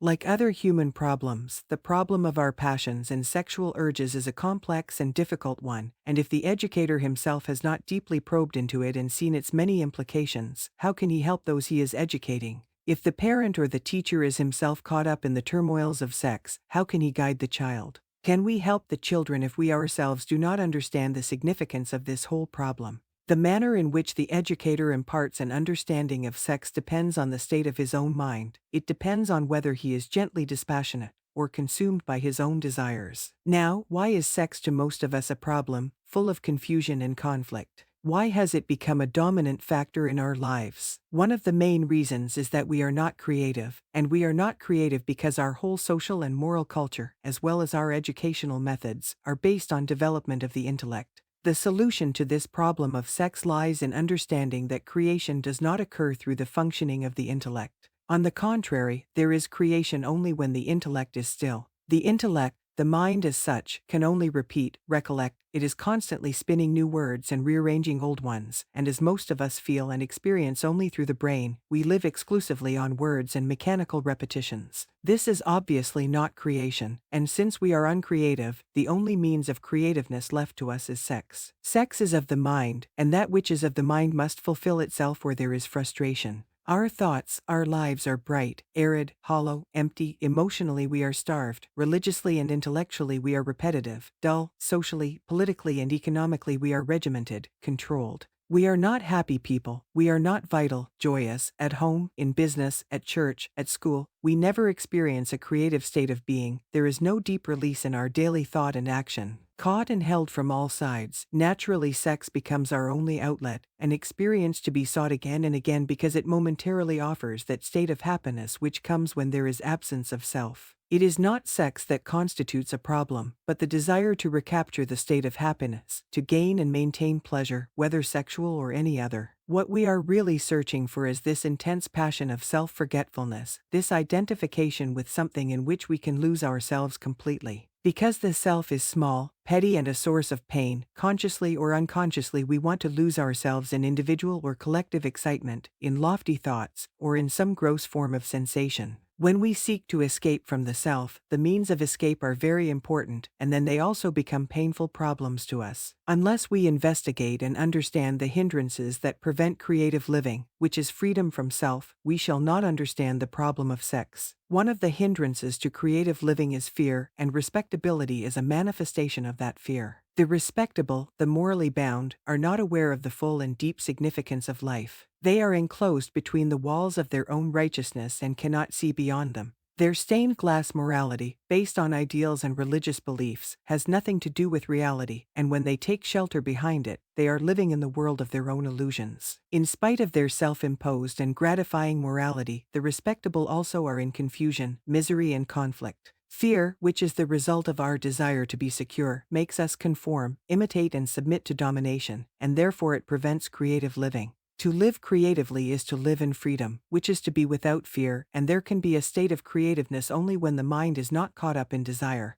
Like other human problems, the problem of our passions and sexual urges is a complex and difficult one, and if the educator himself has not deeply probed into it and seen its many implications, how can he help those he is educating? If the parent or the teacher is himself caught up in the turmoils of sex, how can he guide the child? Can we help the children if we ourselves do not understand the significance of this whole problem? The manner in which the educator imparts an understanding of sex depends on the state of his own mind. It depends on whether he is gently dispassionate or consumed by his own desires. Now, why is sex to most of us a problem, full of confusion and conflict? Why has it become a dominant factor in our lives? One of the main reasons is that we are not creative, and we are not creative because our whole social and moral culture, as well as our educational methods, are based on development of the intellect. The solution to this problem of sex lies in understanding that creation does not occur through the functioning of the intellect. On the contrary, there is creation only when the intellect is still. The intellect, the mind as such, can only repeat, recollect. It is constantly spinning new words and rearranging old ones, and as most of us feel and experience only through the brain, we live exclusively on words and mechanical repetitions. This is obviously not creation, and since we are uncreative, the only means of creativeness left to us is sex. Sex is of the mind, and that which is of the mind must fulfill itself where there is frustration. Our thoughts, our lives are bright, arid, hollow, empty. Emotionally we are starved, religiously and intellectually we are repetitive, dull, socially, politically and economically we are regimented, controlled. We are not happy people, we are not vital, joyous, at home, in business, at church, at school. We never experience a creative state of being. There is no deep release in our daily thought and action. Caught and held from all sides, naturally sex becomes our only outlet, an experience to be sought again and again because it momentarily offers that state of happiness which comes when there is absence of self. It is not sex that constitutes a problem, but the desire to recapture the state of happiness, to gain and maintain pleasure, whether sexual or any other. What we are really searching for is this intense passion of self-forgetfulness, this identification with something in which we can lose ourselves completely. Because the self is small, petty and a source of pain, consciously or unconsciously we want to lose ourselves in individual or collective excitement, in lofty thoughts, or in some gross form of sensation. When we seek to escape from the self, the means of escape are very important, and then they also become painful problems to us. Unless we investigate and understand the hindrances that prevent creative living, which is freedom from self, we shall not understand the problem of sex. One of the hindrances to creative living is fear, and respectability is a manifestation of that fear. The respectable, the morally bound, are not aware of the full and deep significance of life. They are enclosed between the walls of their own righteousness and cannot see beyond them. Their stained glass morality, based on ideals and religious beliefs, has nothing to do with reality, and when they take shelter behind it, they are living in the world of their own illusions. In spite of their self-imposed and gratifying morality, the respectable also are in confusion, misery and conflict. Fear, which is the result of our desire to be secure, makes us conform, imitate and submit to domination, and therefore it prevents creative living. To live creatively is to live in freedom, which is to be without fear, and there can be a state of creativeness only when the mind is not caught up in desire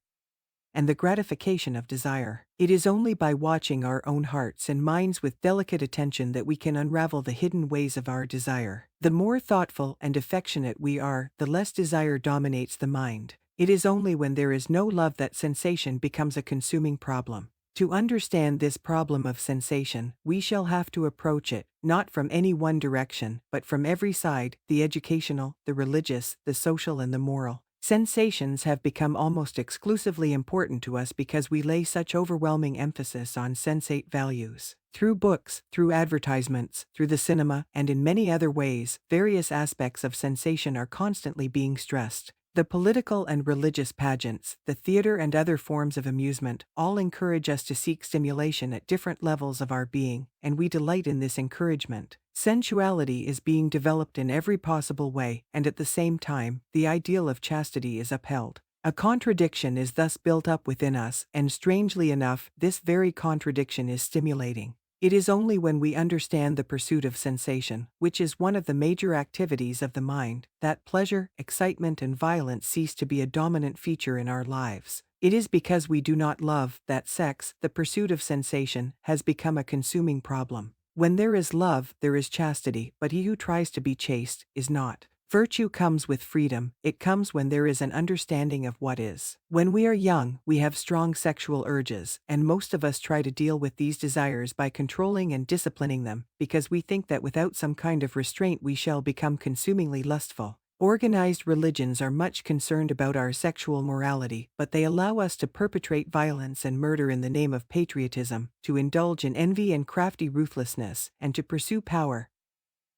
and the gratification of desire. It is only by watching our own hearts and minds with delicate attention that we can unravel the hidden ways of our desire. The more thoughtful and affectionate we are, the less desire dominates the mind. It is only when there is no love that sensation becomes a consuming problem. To understand this problem of sensation, we shall have to approach it, not from any one direction, but from every side, the educational, the religious, the social and the moral. Sensations have become almost exclusively important to us because we lay such overwhelming emphasis on sensate values. Through books, through advertisements, through the cinema, and in many other ways, various aspects of sensation are constantly being stressed. The political and religious pageants, the theater and other forms of amusement, all encourage us to seek stimulation at different levels of our being, and we delight in this encouragement. Sensuality is being developed in every possible way, and at the same time, the ideal of chastity is upheld. A contradiction is thus built up within us, and strangely enough, this very contradiction is stimulating. It is only when we understand the pursuit of sensation, which is one of the major activities of the mind, that pleasure, excitement and violence cease to be a dominant feature in our lives. It is because we do not love that sex, the pursuit of sensation, has become a consuming problem. When there is love, there is chastity, but he who tries to be chaste is not. Virtue comes with freedom, it comes when there is an understanding of what is. When we are young, we have strong sexual urges, and most of us try to deal with these desires by controlling and disciplining them, because we think that without some kind of restraint we shall become consumingly lustful. Organized religions are much concerned about our sexual morality, but they allow us to perpetrate violence and murder in the name of patriotism, to indulge in envy and crafty ruthlessness, and to pursue power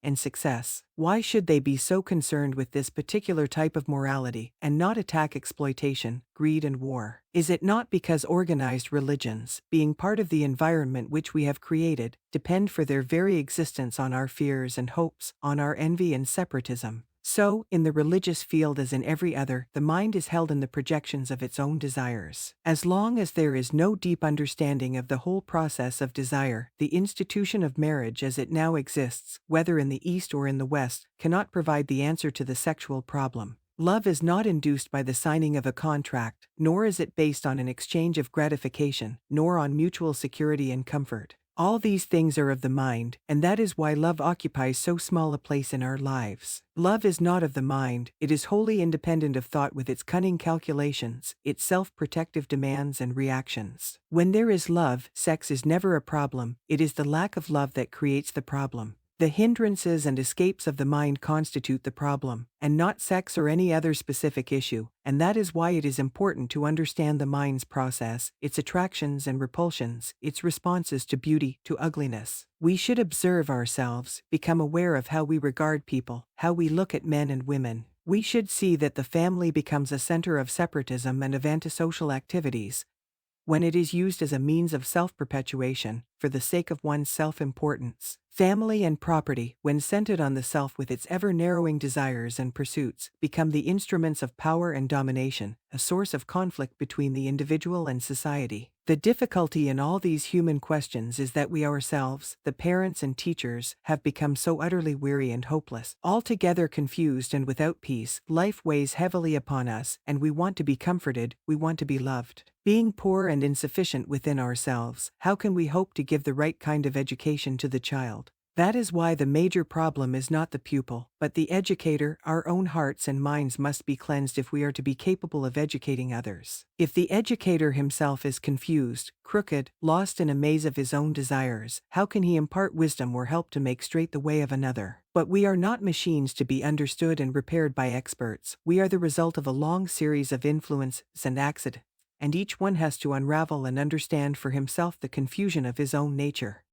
and success. Why should they be so concerned with this particular type of morality, and not attack exploitation, greed and war? Is it not because organized religions, being part of the environment which we have created, depend for their very existence on our fears and hopes, on our envy and separatism? So, in the religious field as in every other, the mind is held in the projections of its own desires. As long as there is no deep understanding of the whole process of desire, the institution of marriage as it now exists, whether in the East or in the West, cannot provide the answer to the sexual problem. Love is not induced by the signing of a contract, nor is it based on an exchange of gratification, nor on mutual security and comfort. All these things are of the mind, and that is why love occupies so small a place in our lives. Love is not of the mind, it is wholly independent of thought with its cunning calculations, its self-protective demands and reactions. When there is love, sex is never a problem, it is the lack of love that creates the problem. The hindrances and escapes of the mind constitute the problem, and not sex or any other specific issue, and that is why it is important to understand the mind's process, its attractions and repulsions, its responses to beauty, to ugliness. We should observe ourselves, become aware of how we regard people, how we look at men and women. We should see that the family becomes a center of separatism and of antisocial activities, when it is used as a means of self-perpetuation, for the sake of one's self-importance. Family and property, when centered on the self with its ever-narrowing desires and pursuits, become the instruments of power and domination, a source of conflict between the individual and society. The difficulty in all these human questions is that we ourselves, the parents and teachers, have become so utterly weary and hopeless, altogether confused and without peace. Life weighs heavily upon us, and we want to be comforted, we want to be loved. Being poor and insufficient within ourselves, how can we hope to give the right kind of education to the child? That is why the major problem is not the pupil, but the educator. Our own hearts and minds must be cleansed if we are to be capable of educating others. If the educator himself is confused, crooked, lost in a maze of his own desires, how can he impart wisdom or help to make straight the way of another? But we are not machines to be understood and repaired by experts. We are the result of a long series of influences and accidents, and each one has to unravel and understand for himself the confusion of his own nature.